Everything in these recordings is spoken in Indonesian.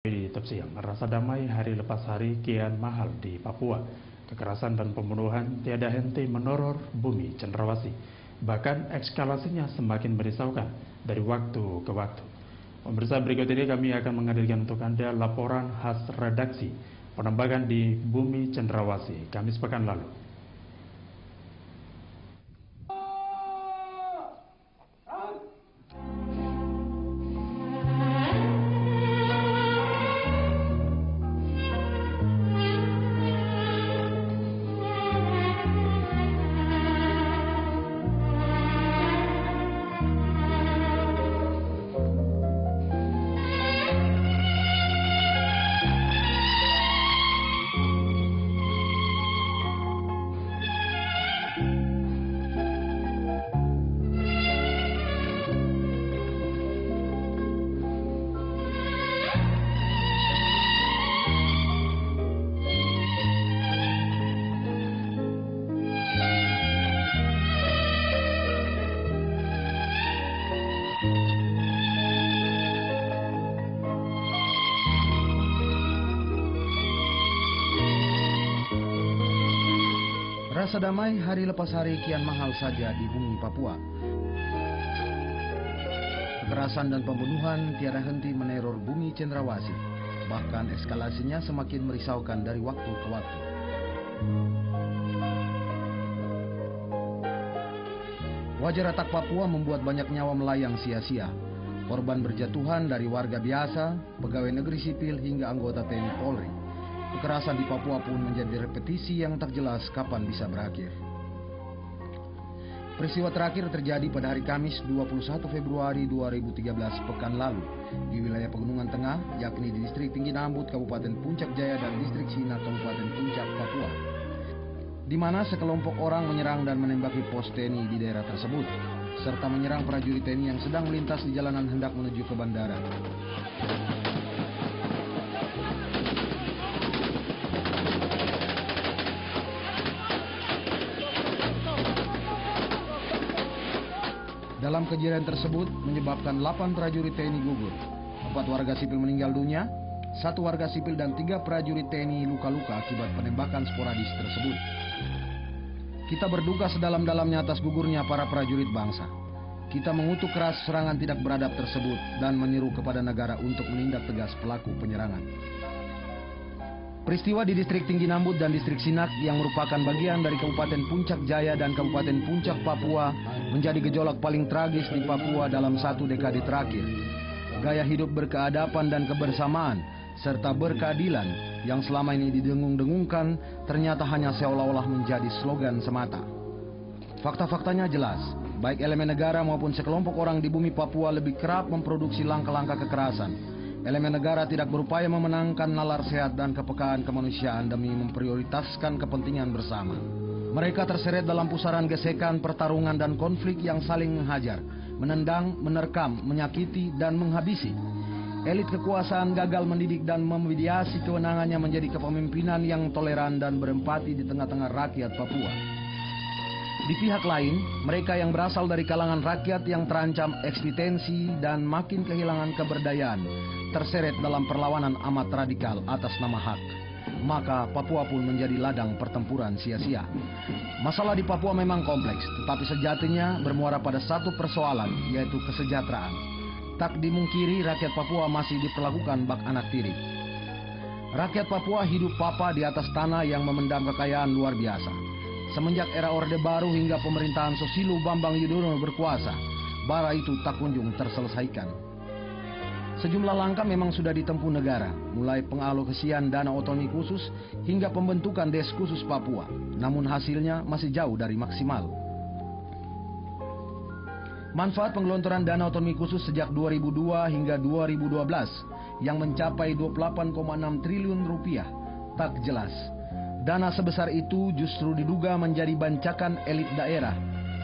Di siang, rasa damai hari lepas hari kian mahal di Papua. Kekerasan dan pembunuhan tiada henti menoror bumi cenderawasih. Bahkan eskalasinya semakin merisaukan dari waktu ke waktu. Pemirsa, berikut ini kami akan menghadirkan untuk Anda laporan khas redaksi penembakan di bumi cenderawasih Kamis pekan lalu. Rasa damai hari lepas hari kian mahal saja di bumi Papua. Kekerasan dan pembunuhan tiada henti meneror bumi cenderawasih. Bahkan eskalasinya semakin merisaukan dari waktu ke waktu. Wajah retak Papua membuat banyak nyawa melayang sia-sia. Korban berjatuhan dari warga biasa, pegawai negeri sipil hingga anggota TNI Polri. Kekerasan di Papua pun menjadi repetisi yang tak jelas kapan bisa berakhir. Peristiwa terakhir terjadi pada hari Kamis 21 Februari 2013 pekan lalu di wilayah Pegunungan Tengah, yakni di Distrik Tinggi Nambut, Kabupaten Puncak Jaya dan Distrik Sinak, Kabupaten Puncak, Papua, di mana sekelompok orang menyerang dan menembaki pos TNI di daerah tersebut, serta menyerang prajurit TNI yang sedang melintas di jalanan hendak menuju ke bandara. Dalam kejadian tersebut menyebabkan 8 prajurit TNI gugur, 4 warga sipil meninggal dunia, 1 warga sipil dan 3 prajurit TNI luka-luka akibat penembakan sporadis tersebut. Kita berduka sedalam-dalamnya atas gugurnya para prajurit bangsa. Kita mengutuk keras serangan tidak beradab tersebut dan menyeru kepada negara untuk menindak tegas pelaku penyerangan. Peristiwa di Distrik Tinggi Nambut dan Distrik Sinak yang merupakan bagian dari Kabupaten Puncak Jaya dan Kabupaten Puncak Papua menjadi gejolak paling tragis di Papua dalam 1 dekade terakhir. Gaya hidup berkeadapan dan kebersamaan serta berkeadilan yang selama ini didengung-dengungkan ternyata hanya seolah-olah menjadi slogan semata. Fakta-faktanya jelas, baik elemen negara maupun sekelompok orang di bumi Papua lebih kerap memproduksi langkah-langkah kekerasan. Elemen negara tidak berupaya memenangkan nalar sehat dan kepekaan kemanusiaan demi memprioritaskan kepentingan bersama. Mereka terseret dalam pusaran gesekan, pertarungan, dan konflik yang saling menghajar, menendang, menerkam, menyakiti, dan menghabisi. Elit kekuasaan gagal mendidik dan memediasi kewenangannya menjadi kepemimpinan yang toleran dan berempati di tengah-tengah rakyat Papua. Di pihak lain, mereka yang berasal dari kalangan rakyat yang terancam eksistensi dan makin kehilangan keberdayaan, terseret dalam perlawanan amat radikal atas nama hak. Maka Papua pun menjadi ladang pertempuran sia-sia. Masalah di Papua memang kompleks, tetapi sejatinya bermuara pada satu persoalan, yaitu kesejahteraan. Tak dimungkiri rakyat Papua masih diperlakukan bak anak tiri. Rakyat Papua hidup papa di atas tanah yang memendam kekayaan luar biasa. Semenjak era Orde Baru hingga pemerintahan Susilo Bambang Yudhoyono berkuasa, bara itu tak kunjung terselesaikan. Sejumlah langkah memang sudah ditempuh negara, mulai pengalokasian dana otonomi khusus hingga pembentukan Des Khusus Papua. Namun hasilnya masih jauh dari maksimal. Manfaat penggelontoran dana otonomi khusus sejak 2002 hingga 2012 yang mencapai 28,6 triliun rupiah tak jelas. Dana sebesar itu justru diduga menjadi bancakan elit daerah.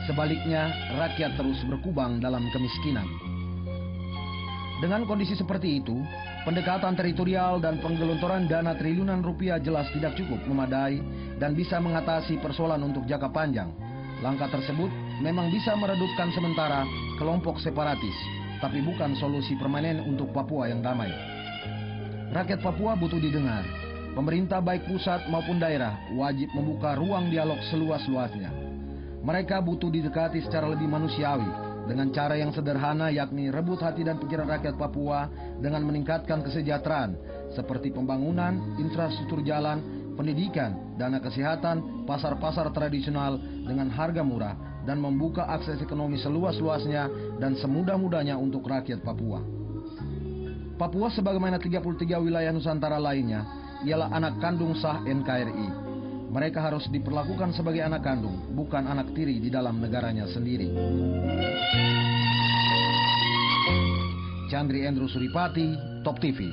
Sebaliknya, rakyat terus berkubang dalam kemiskinan. Dengan kondisi seperti itu, pendekatan teritorial dan penggelontoran dana triliunan rupiah jelas tidak cukup memadai dan bisa mengatasi persoalan untuk jangka panjang. Langkah tersebut memang bisa meredupkan sementara kelompok separatis, tapi bukan solusi permanen untuk Papua yang damai. Rakyat Papua butuh didengar. Pemerintah baik pusat maupun daerah wajib membuka ruang dialog seluas-luasnya. Mereka butuh didekati secara lebih manusiawi dengan cara yang sederhana, yakni rebut hati dan pikiran rakyat Papua dengan meningkatkan kesejahteraan seperti pembangunan, infrastruktur jalan, pendidikan, dana kesehatan, pasar-pasar tradisional dengan harga murah, dan membuka akses ekonomi seluas-luasnya dan semudah-mudahnya untuk rakyat Papua. Papua sebagaimana 33 wilayah Nusantara lainnya ialah anak kandung sah NKRI. Mereka harus diperlakukan sebagai anak kandung, bukan anak tiri di dalam negaranya sendiri. Chandri Endro Suripati, Top TV.